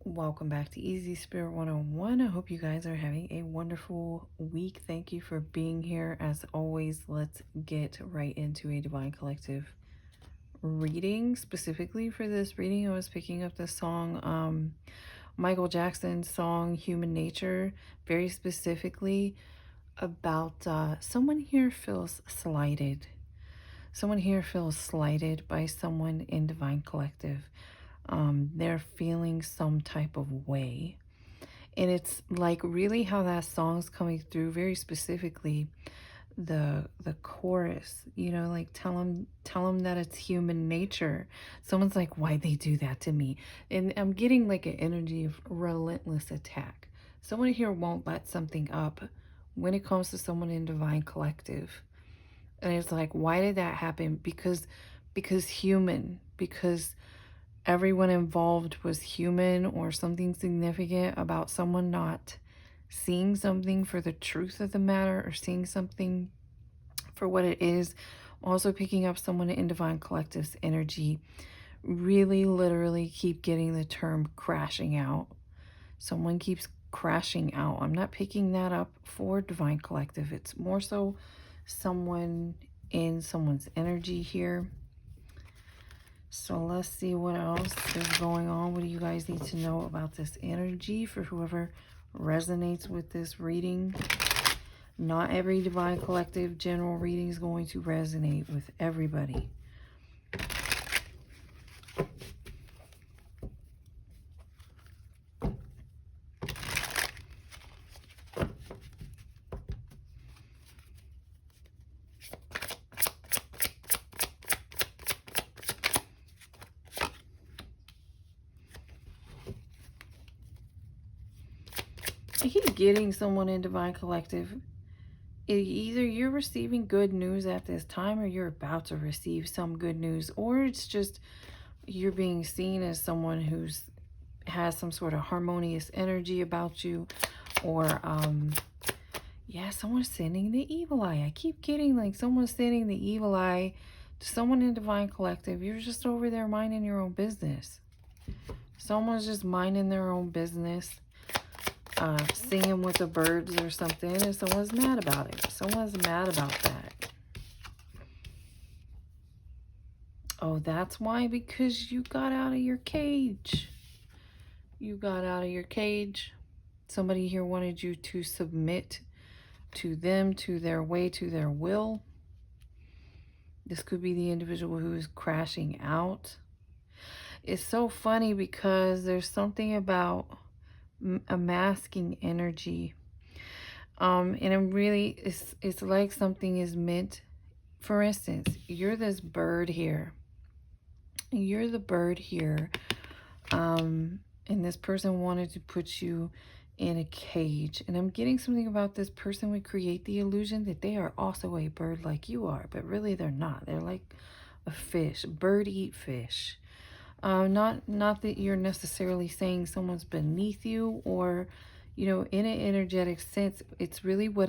Welcome back to Easy Spirit 101. I hope you guys are having a wonderful week. Thank you for being here. As always, let's get right into a Divine Collective reading. Specifically for this reading, I was picking up the song, Michael Jackson's song Human Nature, very specifically about someone here feels slighted. Someone here feels slighted by someone in Divine Collective. They're feeling some type of way. And it's like really how that song's coming through, very specifically the chorus, like tell them that it's human nature. Someone's like, why they do that to me? And I'm getting like an energy of relentless attack. Someone here won't let something up when it comes to someone in Divine Collective. And it's like, why did that happen? Because human, because everyone involved was human, or something significant about someone not seeing something for the truth of the matter, or seeing something for what it is. Also picking up someone in Divine Collective's energy. Really literally keep getting the term crashing out. Someone keeps crashing out. I'm not picking that up for Divine Collective. It's more so someone in someone's energy here. So let's see what else is going on. What do you guys need to know about this energy for whoever resonates with this reading? Not every Divine Collective general reading is going to resonate with everybody. I keep getting someone in Divine Collective. Either you're receiving good news at this time, or you're about to receive some good news, or it's just you're being seen as someone who's has some sort of harmonious energy about you, or yeah, someone's sending the evil eye. I keep getting like someone's sending the evil eye to someone in Divine Collective. You're just over there minding your own business. Someone's just minding their own business, singing with the birds or something, and someone's mad about it. Someone's mad about that. Oh, that's why? Because you got out of your cage. You got out of your cage. Somebody here wanted you to submit to them, to their way, to their will. This could be the individual who is crashing out. It's so funny because there's something about a masking energy. And it's like something is meant. For instance, you're this bird here. You're the bird here. And this person wanted to put you in a cage. And I'm getting something about this person would create the illusion that they are also a bird like you are. But really they're not. They're like a fish. Bird eat fish. Not that you're necessarily saying someone's beneath you, or, in an energetic sense. It's really what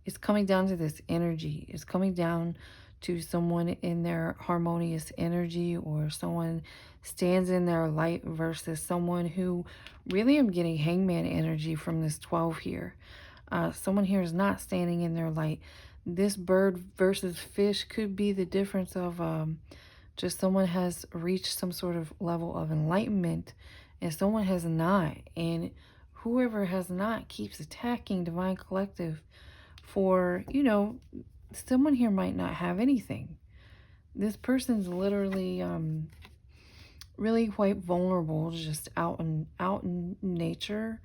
it's coming down to. This energy is coming down to someone in their harmonious energy, or someone stands in their light, versus someone who really, I'm getting hangman energy from this 12 here. Someone here is not standing in their light. This bird versus fish could be the difference of just someone has reached some sort of level of enlightenment and someone has not. And whoever has not keeps attacking Divine Collective for, someone here might not have anything. This person's literally really quite vulnerable, just out in nature.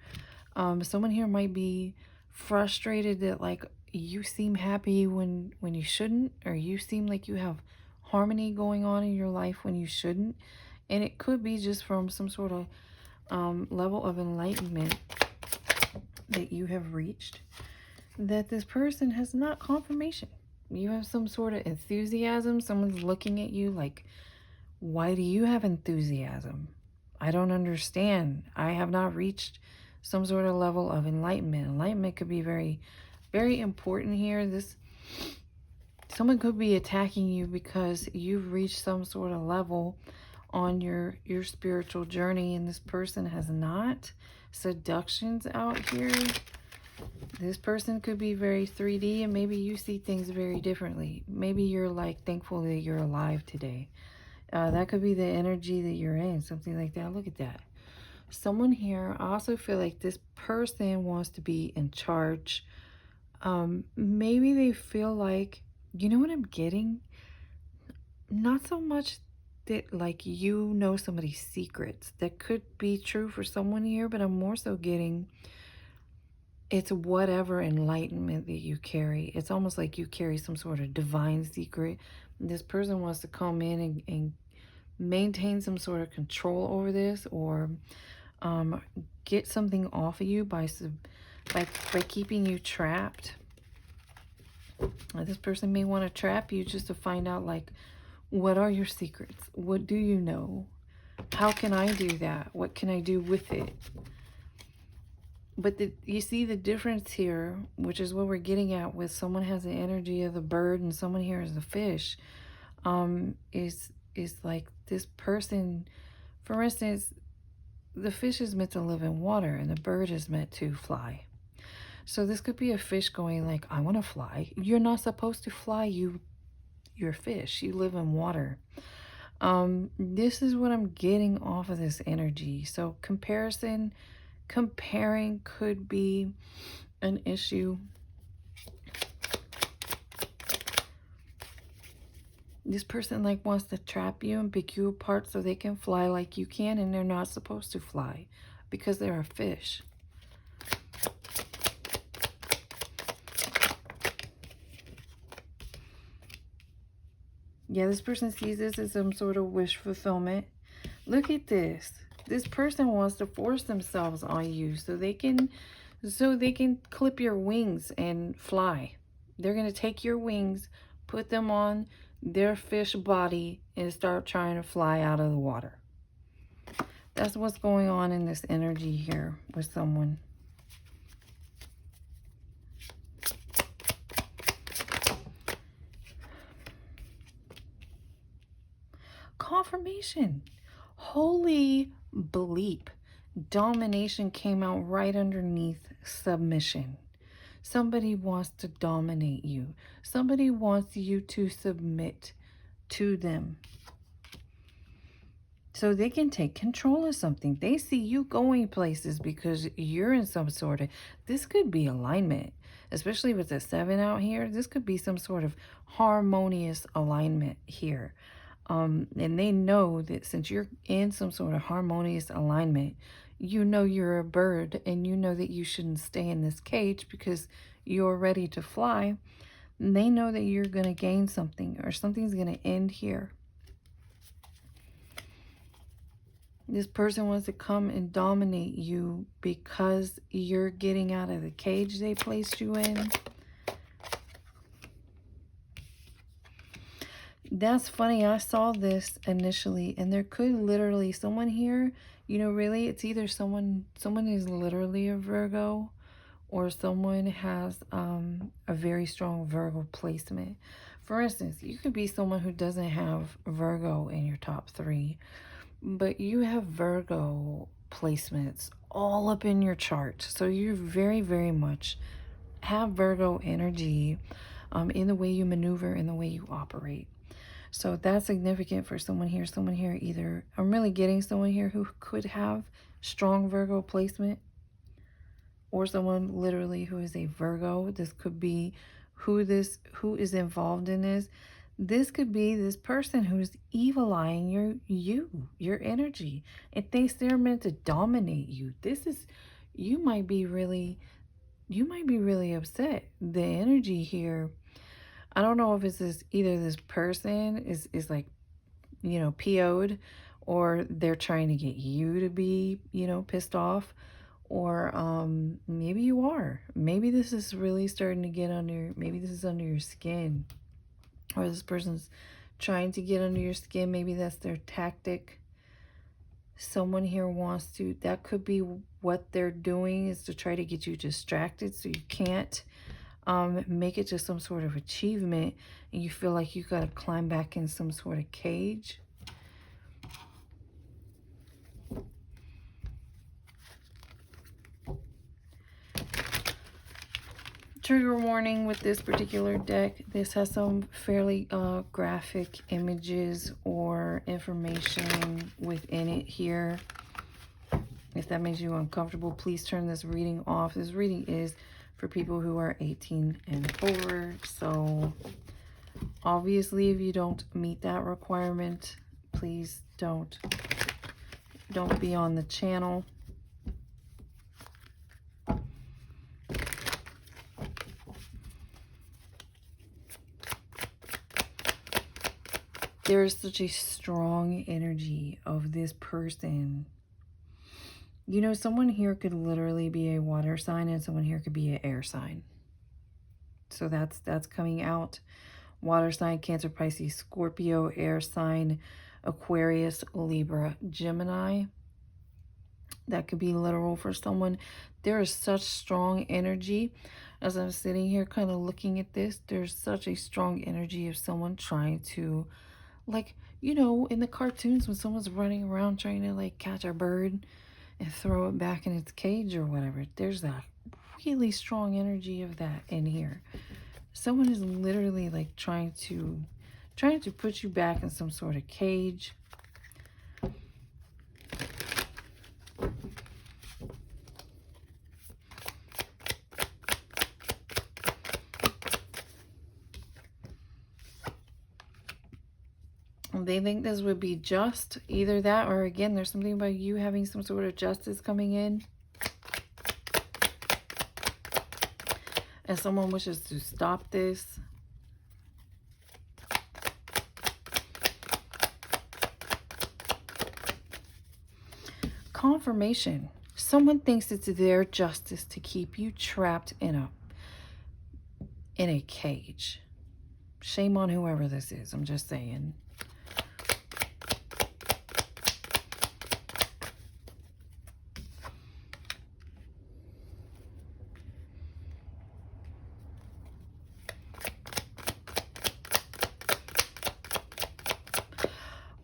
Someone here might be frustrated that like you seem happy when you shouldn't, or you seem like you have harmony going on in your life when you shouldn't. And it could be just from some sort of level of enlightenment that you have reached, that this person has not confirmation. You have some sort of enthusiasm. Someone's looking at you like, why do you have enthusiasm? I don't understand. I have not reached some sort of level of enlightenment. Enlightenment could be very, very important here. Someone could be attacking you because you've reached some sort of level on your spiritual journey, and this person has not. Seductions out here. This person could be very 3D, and maybe you see things very differently. Maybe you're like thankful that you're alive today. That could be the energy that you're in, something like that. Look at that. Someone here, I also feel like this person wants to be in charge. Maybe they feel like, you know what I'm getting? Not so much that like you know somebody's secrets. That could be true for someone here, but I'm more so getting it's whatever enlightenment that you carry. It's almost like you carry some sort of divine secret. This person wants to come in and maintain some sort of control over this, or get something off of you by keeping you trapped. This person may want to trap you just to find out, like, what are your secrets? What do you know? How can I do that? What can I do with it? But you see the difference here, which is what we're getting at with someone has the energy of the bird and someone here is the fish. Is like this person, for instance, the fish is meant to live in water and the bird is meant to fly. So this could be a fish going like, I want to fly. You're not supposed to fly. You're a fish. You live in water. This is what I'm getting off of this energy. So comparing could be an issue. This person like wants to trap you and pick you apart so they can fly like you can, and they're not supposed to fly because they're a fish. Yeah, this person sees this as some sort of wish fulfillment. Look at this. This person wants to force themselves on you so they can clip your wings and fly. They're going to take your wings, put them on their fish body, and start trying to fly out of the water. That's what's going on in this energy here with someone. Confirmation. Holy bleep. Domination came out right underneath submission. Somebody wants to dominate you. Somebody wants you to submit to them so they can take control of something. They see you going places because you're in some sort of, this could be alignment, especially with the 7 out here. This could be some sort of harmonious alignment here. And they know that since you're in some sort of harmonious alignment, you know you're a bird and you know that you shouldn't stay in this cage because you're ready to fly. And they know that you're going to gain something or something's going to end here. This person wants to come and dominate you because you're getting out of the cage they placed you in. That's funny. I saw this initially, and there could literally someone here, you know, really, it's either someone is literally a Virgo, or someone has a very strong Virgo placement. For instance, you could be someone who doesn't have Virgo in your top 3, but you have Virgo placements all up in your chart. So you very, very much have Virgo energy in the way you maneuver, in the way you operate. So that's significant for someone here. Someone here either, I'm really getting someone here who could have strong Virgo placement, or someone literally who is a Virgo. This could be who is involved in this. This could be this person who's evil eyeing your energy. If they're meant to dominate you, you might be really upset. The energy here, I don't know if it's either this person is like, you know, PO'd, or they're trying to get you to be, you know, pissed off, or maybe you are. Maybe this is really starting to get under, maybe this is under your skin, or this person's trying to get under your skin. Maybe that's their tactic. Someone here wants to, that could be what they're doing, is to try to get you distracted so you can't make it to some sort of achievement, and you feel like you got to climb back in some sort of cage. Trigger warning with this particular deck. This has some fairly graphic images or information within it here. If that makes you uncomfortable, please turn this reading off. This reading is for people who are 18 and over. So obviously, if you don't meet that requirement, please don't be on the channel. There is such a strong energy of this person. You know, someone here could literally be a water sign and someone here could be an air sign. So that's coming out. Water sign, Cancer, Pisces, Scorpio, air sign, Aquarius, Libra, Gemini. That could be literal for someone. There is such strong energy. As I'm sitting here kind of looking at this, there's such a strong energy of someone trying to, like, you know, in the cartoons when someone's running around trying to like catch a bird and throw it back in its cage or whatever. There's a really strong energy of that in here. Someone is literally like trying to put you back in some sort of cage. They think this would be just, either that or again, there's something about you having some sort of justice coming in. And someone wishes to stop this. Confirmation. Someone thinks it's their justice to keep you trapped in a cage. Shame on whoever this is. I'm just saying.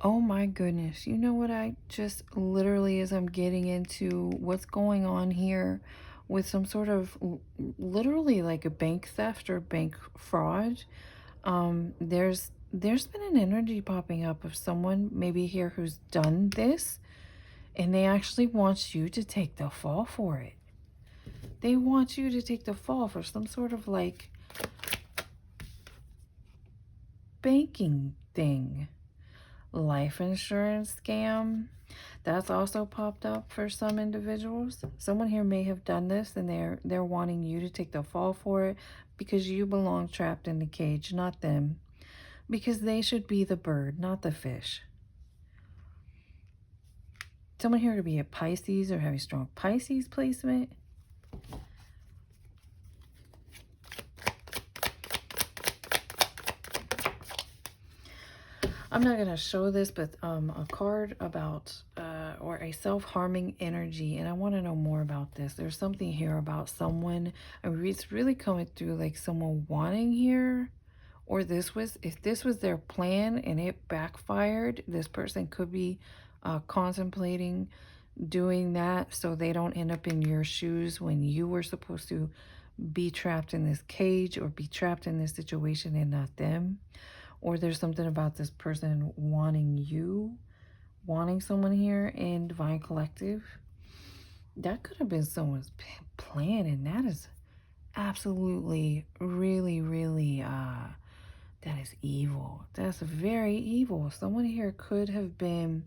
Oh my goodness. You know what I just literally, as I'm getting into what's going on here with some sort of literally like a bank theft or bank fraud, there's been an energy popping up of someone maybe here who's done this, and they actually want you to take the fall for it. They want you to take the fall for some sort of like banking thing. Life insurance scam. That's also popped up for some individuals. Someone here may have done this and they're wanting you to take the fall for it because you belong trapped in the cage, not them. Because they should be the bird, not the fish. Someone here could be a Pisces or have a strong Pisces placement. I'm not going to show this, but a card about or a self-harming energy, and I want to know more about this. There's something here about someone, it's really coming through like someone wanting here, or if this was their plan and it backfired, this person could be contemplating doing that so they don't end up in your shoes when you were supposed to be trapped in this cage or be trapped in this situation and not them. Or there's something about this person wanting someone here in Divine Collective. That could have been someone's plan, and that is absolutely, really, really, that is evil. That's very evil. Someone here could have been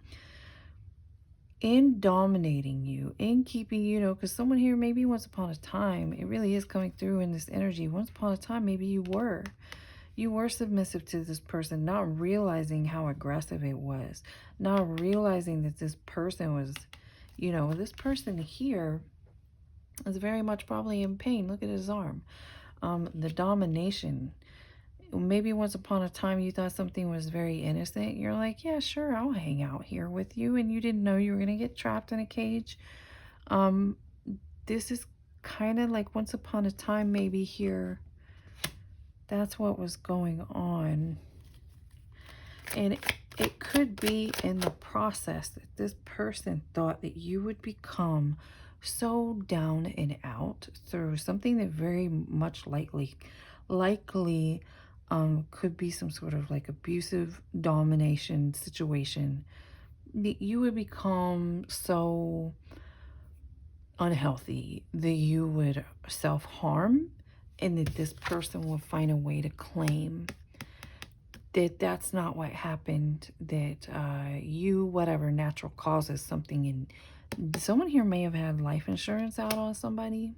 in dominating you, in keeping, you know, because someone here maybe once upon a time, it really is coming through in this energy. Once upon a time, maybe you were submissive to this person, not realizing how aggressive it was, not realizing that this person was, you know, this person here is very much probably in pain. Look at his arm. The domination. Maybe once upon a time you thought something was very innocent. You're like, yeah, sure, I'll hang out here with you. And you didn't know you were going to get trapped in a cage. This is kind of like once upon a time maybe here. That's what was going on. And it could be in the process that this person thought that you would become so down and out through something that very much likely could be some sort of like abusive domination situation. You would become so unhealthy that you would self-harm, and that this person will find a way to claim that that's not what happened, that you, whatever natural causes something. And someone here may have had life insurance out on somebody.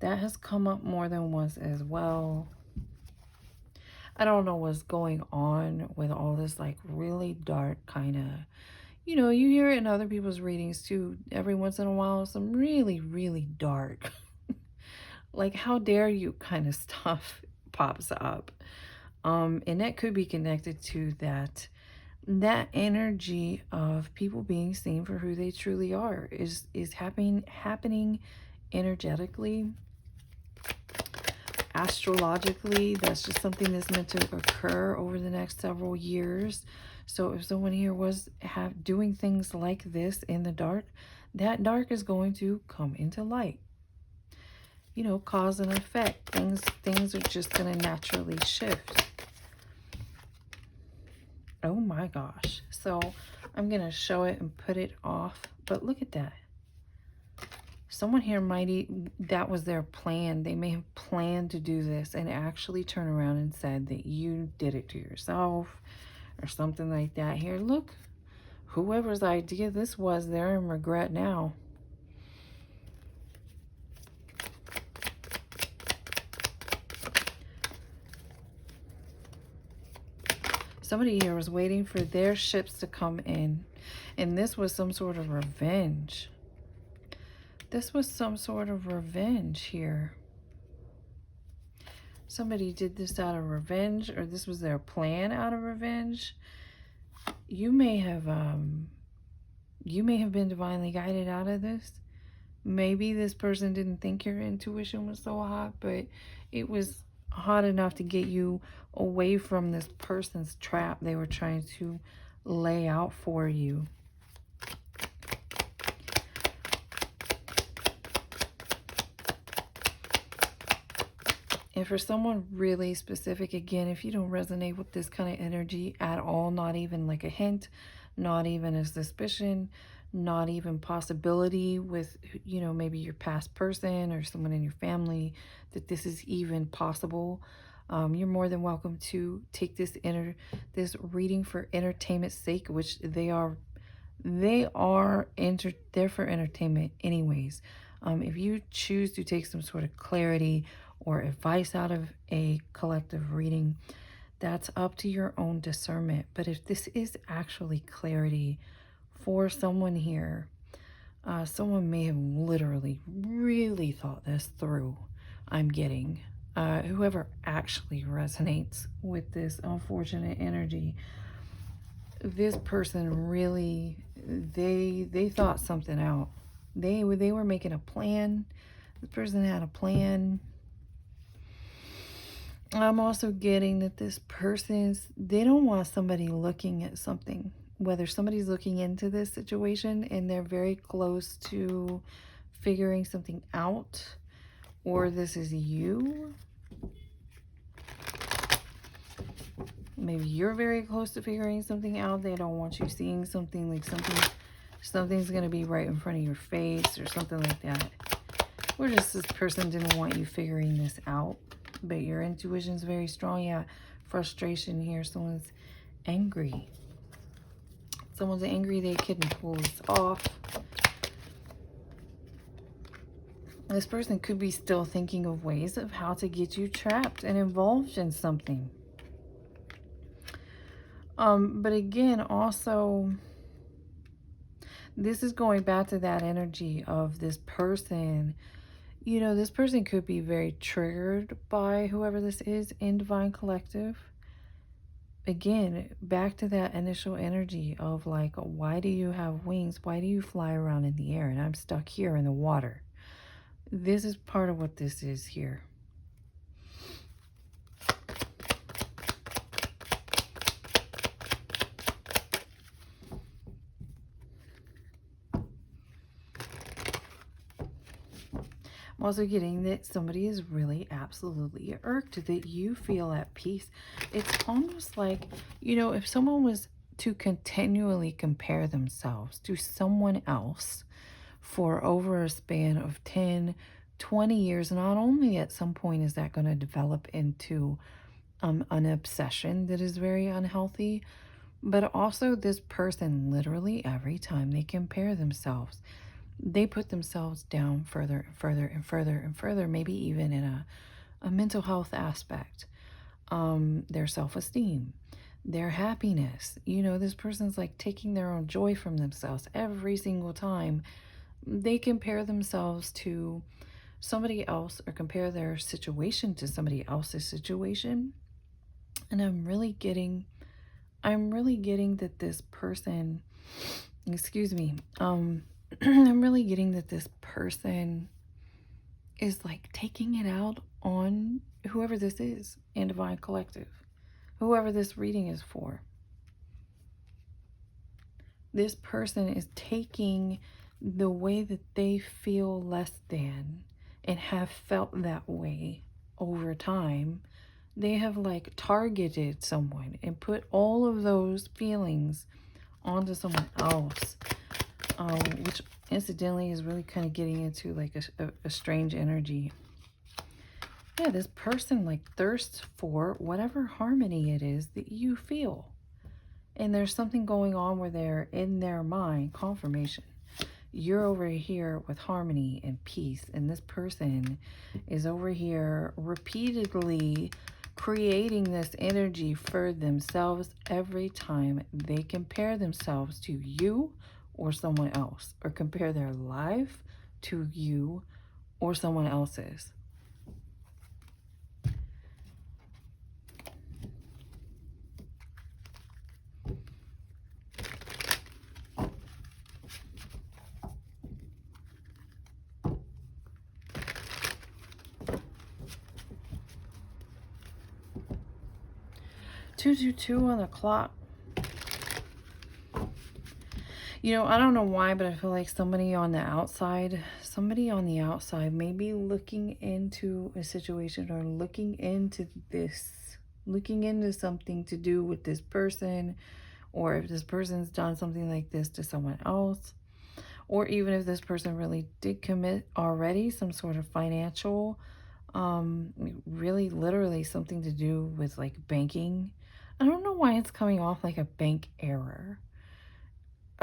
That has come up more than once as well. I don't know what's going on with all this like really dark kind of, you know, you hear it in other people's readings too. Every once in a while, some really, really dark, like how dare you kind of stuff pops up. And that could be connected to that energy of people being seen for who they truly are is happening energetically, astrologically. That's just something that's meant to occur over the next several years. So if someone here was doing things like this in the dark, that dark is going to come into light. You know, cause and effect. Things are just going to naturally shift. Oh my gosh. So I'm going to show it and put it off. But look at that. Someone here that was their plan. They may have planned to do this and actually turn around and said that you did it to yourself or something like that. Here, look. Whoever's idea this was, they're in regret now. Somebody here was waiting for their ships to come in. And this was some sort of revenge. This was some sort of revenge here. Somebody did this out of revenge, or this was their plan out of revenge. You may have been divinely guided out of this. Maybe this person didn't think your intuition was so hot, but it was hot enough to get you away from this person's trap they were trying to lay out for you. And for someone really specific, again, if you don't resonate with this kind of energy at all, not even like a hint, not even a suspicion, not even possibility with, you know, maybe your past person or someone in your family, that this is even possible, you're more than welcome to take this reading for entertainment's sake, which they're for entertainment anyways. If you choose to take some sort of clarity or advice out of a collective reading, that's up to your own discernment. But if this is actually clarity for someone here, someone may have literally really thought this through. I'm getting whoever actually resonates with this unfortunate energy, this person really, they thought something out. They were making a plan. This person had a plan. I'm also getting that this they don't want somebody looking at something. Whether somebody's looking into this situation and they're very close to figuring something out, or this is you. Maybe you're very close to figuring something out. They don't want you seeing something, like something's going to be right in front of your face or something like that. Or just this person didn't want you figuring this out, but your intuition's very strong. Yeah, frustration here. Someone's angry. Someone's angry they couldn't pull this off. This person could be still thinking of ways of how to get you trapped and involved in something. But again, also, this is going back to that energy of this person. You know, this person could be very triggered by whoever this is in Divine Collective. Again, back to that initial energy of like, why do you have wings? Why do you fly around in the air? And I'm stuck here in the water. This is part of what this is here. Also getting that somebody is really absolutely irked, that you feel at peace. It's almost like, you know, if someone was to continually compare themselves to someone else for over a span of 10, 20 years, not only at some point is that going to develop into an obsession that is very unhealthy, but also this person, literally every time they compare themselves, they put themselves down further and further and further and further, maybe even in a mental health aspect, their self-esteem, their happiness. You know, this person's like taking their own joy from themselves every single time they compare themselves to somebody else or compare their situation to somebody else's situation. And I'm really getting that this person, excuse me, I'm really getting that this person is like taking it out on whoever this is in Divine Collective, whoever this reading is for. This person is taking the way that they feel less than and have felt that way over time. They have like targeted someone and put all of those feelings onto someone else, which incidentally is really kind of getting into like a strange energy. Yeah, this person like thirsts for whatever harmony it is that you feel. And there's something going on where they're in their mind, confirmation. You're over here with harmony and peace, and this person is over here repeatedly creating this energy for themselves every time they compare themselves to you or someone else, or compare their life to you or someone else's. Two on the clock. You know, I don't know why, but I feel like somebody on the outside may be looking into a situation or looking into something to do with this person, or if this person's done something like this to someone else, or even if this person really did commit already some sort of financial, really literally something to do with like banking. I don't know why it's coming off like a bank error.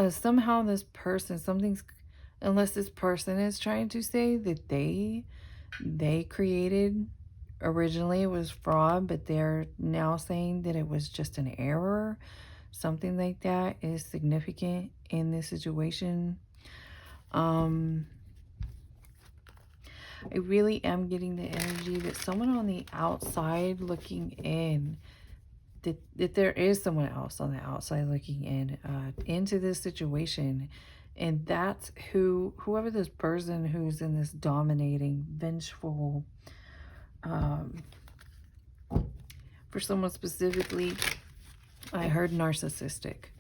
Somehow this person, unless this person is trying to say that they created, originally it was fraud, but they're now saying that it was just an error. Something like that is significant in this situation. I really am getting the energy that someone on the outside looking in, that there is someone else on the outside looking in into this situation, and that's whoever this person who's in this dominating, vengeful, for someone specifically, I heard narcissistic.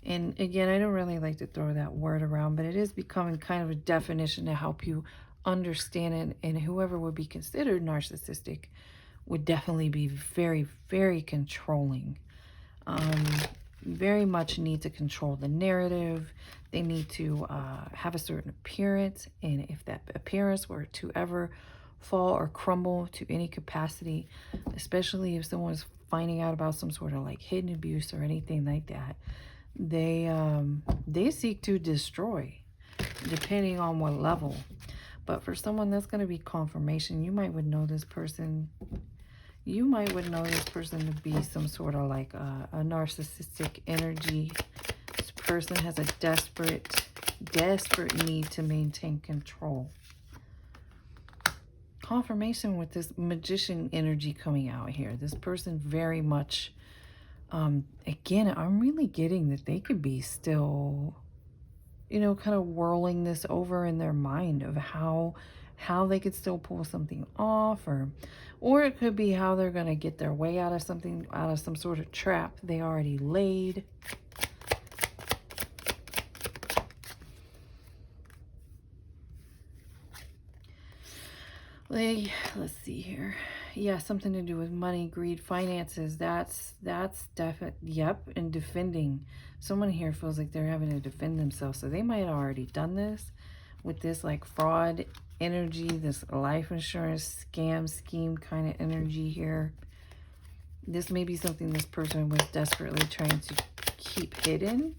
And again, I don't really like to throw that word around, but it is becoming kind of a definition to help you understand it. And whoever would be considered narcissistic would definitely be very, very controlling. Very much need to control the narrative. They need to have a certain appearance. And if that appearance were to ever fall or crumble to any capacity, especially if someone's finding out about some sort of like hidden abuse or anything like that, they seek to destroy, depending on what level. But for someone, that's going to be confirmation. You might would know this person. You might would know this person to be some sort of like a narcissistic energy. This person has a desperate need to maintain control. Confirmation with this magician energy coming out here. This person very much, again, I'm really getting that they could be still, you know, kind of whirling this over in their mind of how they could still pull something off, or it could be how they're going to get their way out of something, out of some sort of trap they already laid. Let's see here. Yeah, something to do with money, greed, finances. That's definite. Yep, and defending. Someone here feels like they're having to defend themselves. So they might have already done this with this like fraud energy, this life insurance scam scheme kind of energy here. This may be something this person was desperately trying to keep hidden.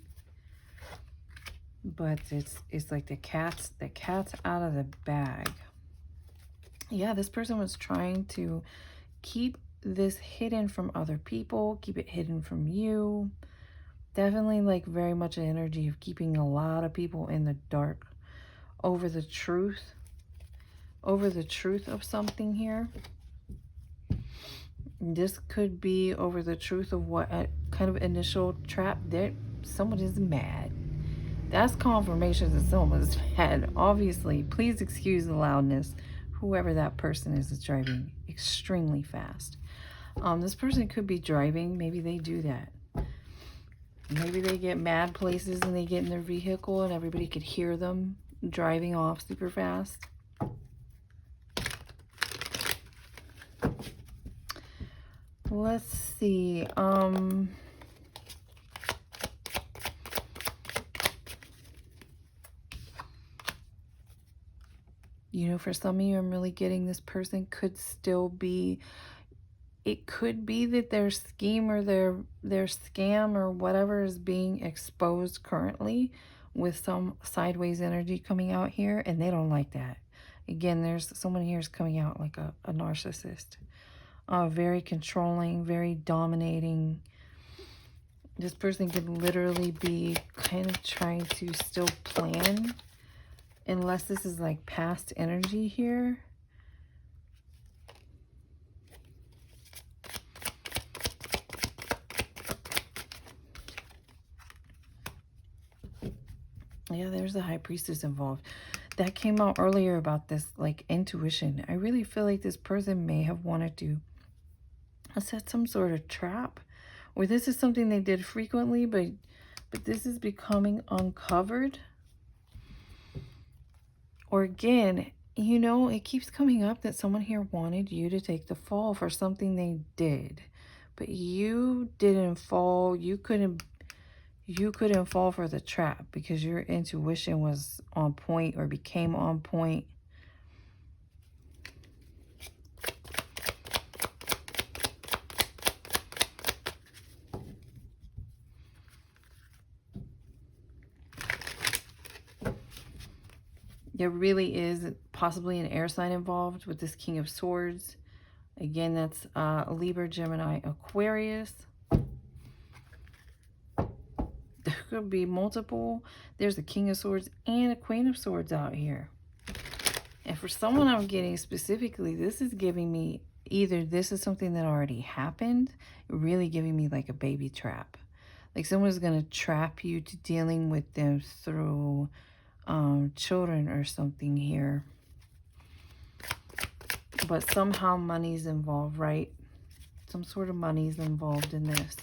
But it's like the cat's out of the bag. Yeah, this person was trying to keep this hidden from other people, keep it hidden from you. Definitely like very much an energy of keeping a lot of people in the dark over the truth of something here. This could be over the truth of what kind of initial trap that someone is mad. That's confirmation that someone is mad. Obviously, please excuse the loudness. Whoever that person is driving extremely fast. This person could be driving. Maybe they do that. Maybe they get mad places and they get in their vehicle and everybody could hear them driving off super fast. Let's see. You know, for some of you, I'm really getting this person could still be, it could be that their scheme or their scam or whatever is being exposed currently with some sideways energy coming out here, and they don't like that. Again, there's someone here is coming out like a narcissist. Very controlling, very dominating. This person could literally be kind of trying to still plan, unless this is like past energy here. Yeah, there's the High Priestess involved. That came out earlier about this, like, intuition. I really feel like this person may have wanted to set some sort of trap, or this is something they did frequently, but this is becoming uncovered. Or again, you know, it keeps coming up that someone here wanted you to take the fall for something they did, but you didn't fall. You couldn't fall for the trap because your intuition was on point or became on point. There really is possibly an air sign involved with this King of Swords. Again, that's Libra, Gemini, Aquarius. There could be multiple. There's a King of Swords and a Queen of Swords out here. And for someone I'm getting specifically, this is giving me either this is something that already happened, really giving me like a baby trap. Like someone's going to trap you to dealing with them through children or something here. But somehow money's involved, right? Some sort of money's involved in this.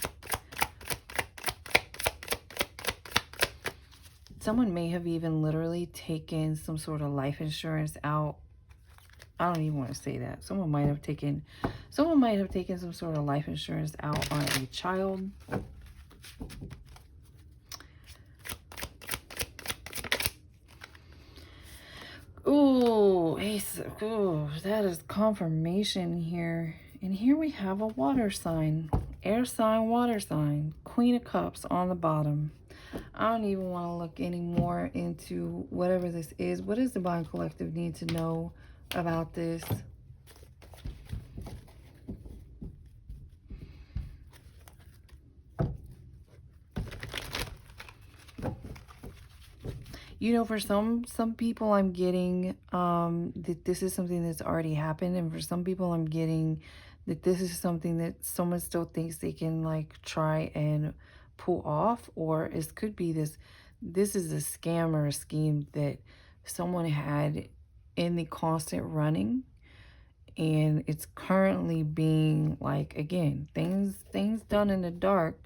Someone may have even literally taken some sort of life insurance out. I don't even want to say that. Someone might have taken some sort of life insurance out on a child. Ooh, Ace. Ooh, that is confirmation here. And here we have a water sign. Air sign, water sign. Queen of Cups on the bottom. I don't even want to look any more into whatever this is. What does Divine Collective need to know about this? You know, for some people I'm getting that this is something that's already happened. And for some people I'm getting that this is something that someone still thinks they can like try and pull off. Or it could be this is a scam or a scheme that someone had in the constant running. And it's currently being like, again, things done in the dark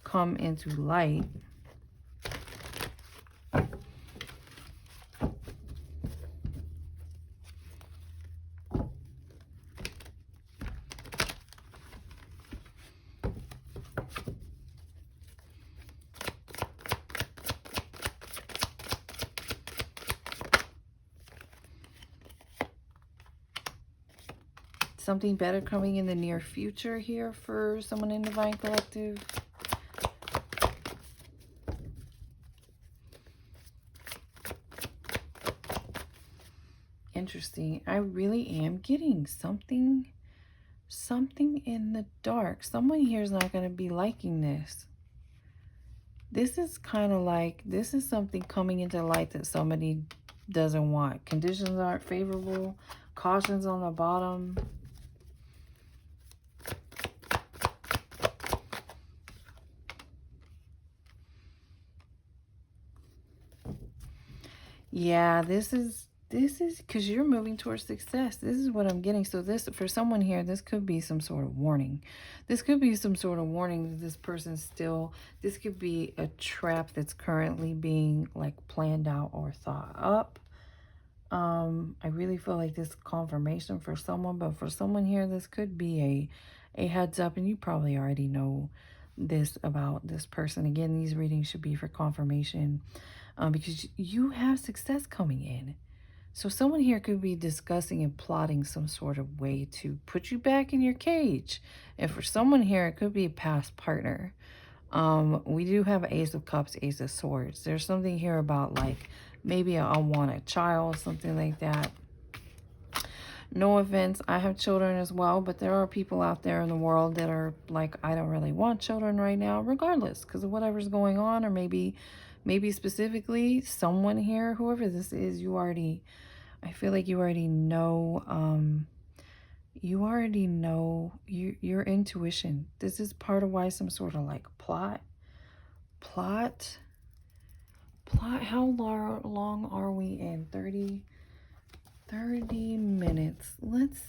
come into light. something better coming in the near future here for someone in Divine Collective. Interesting. I really am getting something in the dark. Someone here is not going to be liking this. This is kind of like, this is something coming into light that somebody doesn't want. Conditions aren't favorable. Cautions on the bottom. Yeah, this is because you're moving towards success. This is what I'm getting. So this, for someone here, this could be some sort of warning. This could be some sort of warning that this person's still, this could be a trap that's currently being like planned out or thought up. I really feel like this confirmation for someone, but for someone here, this could be a heads up, and you probably already know this about this person. Again, these readings should be for confirmation, because you have success coming in. So someone here could be discussing and plotting some sort of way to put you back in your cage. And for someone here, it could be a past partner. We do have Ace of Cups, Ace of Swords. There's something here about like maybe I want a child, something like that. No offense, I have children as well, but there are people out there in the world that are like, I don't really want children right now, regardless, because of whatever's going on, or maybe specifically someone here, whoever this is, you already, I feel like you already know, your intuition. This is part of why some sort of like plot. How long are we in? 30 minutes. Let's,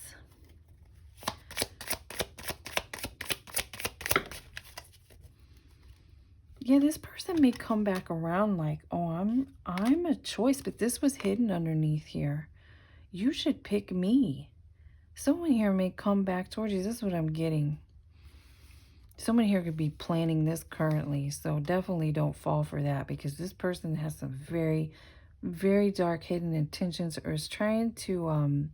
yeah, this person may come back around like, oh, I'm a choice, but this was hidden underneath here. You should pick me. Someone here may come back towards you. This is what I'm getting. Someone here could be planning this currently, so definitely don't fall for that, because this person has some very, very dark hidden intentions, or is trying to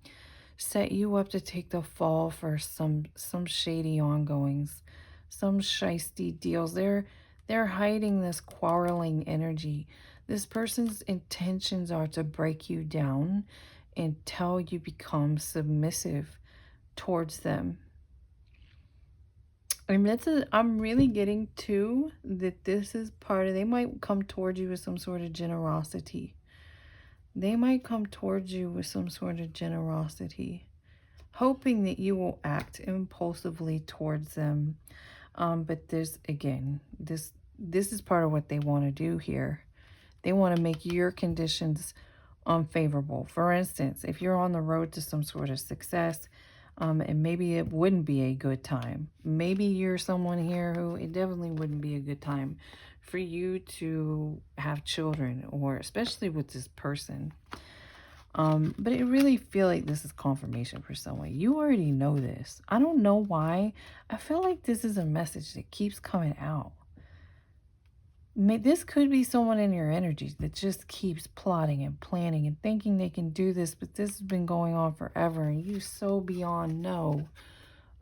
set you up to take the fall for some shady ongoings, some shisty deals. They're hiding this quarreling energy. This person's intentions are to break you down until you become submissive towards them. I mean, I'm really getting too that this is part of, they might come towards you with some sort of generosity. They might come towards you with some sort of generosity, hoping that you will act impulsively towards them. But there's, again, this is part of what they want to do here. They want to make your conditions unfavorable. For instance, if you're on the road to some sort of success, and maybe it wouldn't be a good time. Maybe you're someone here who it definitely wouldn't be a good time for you to have children, or especially with this person. But I really feel like this is confirmation for someone. You already know this. I don't know why. I feel like this is a message that keeps coming out. This could be someone in your energies that just keeps plotting and planning and thinking they can do this, but this has been going on forever, and you so beyond know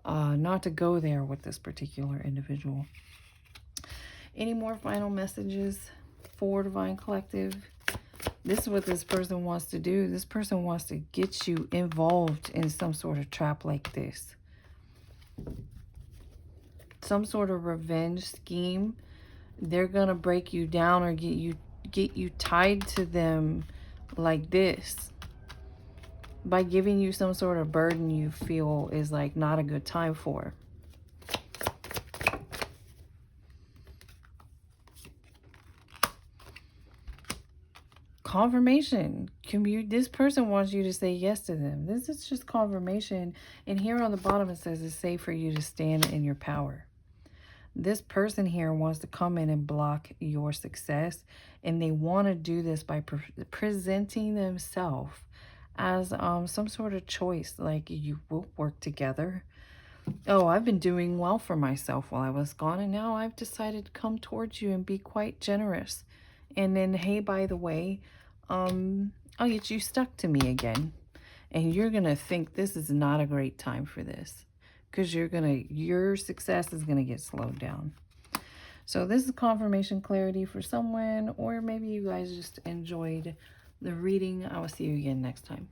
not to go there with this particular individual. Any more final messages for Divine Collective? This is what this person wants to do. This person wants to get you involved in some sort of trap like this. Some sort of revenge scheme. They're going to break you down or get you tied to them like this, by giving you some sort of burden you feel is like not a good time for. Confirmation. This person wants you to say yes to them. This is just confirmation. And here on the bottom it says it's safe for you to stand in your power. This person here wants to come in and block your success, and they want to do this by presenting themselves as some sort of choice, like you will work together. Oh, I've been doing well for myself while I was gone, and now I've decided to come towards you and be quite generous. And then, hey, by the way, I'll get you stuck to me again. And you're going to think this is not a great time for this. Because your success is going to get slowed down. So this is confirmation clarity for someone, or maybe you guys just enjoyed the reading. I will see you again next time.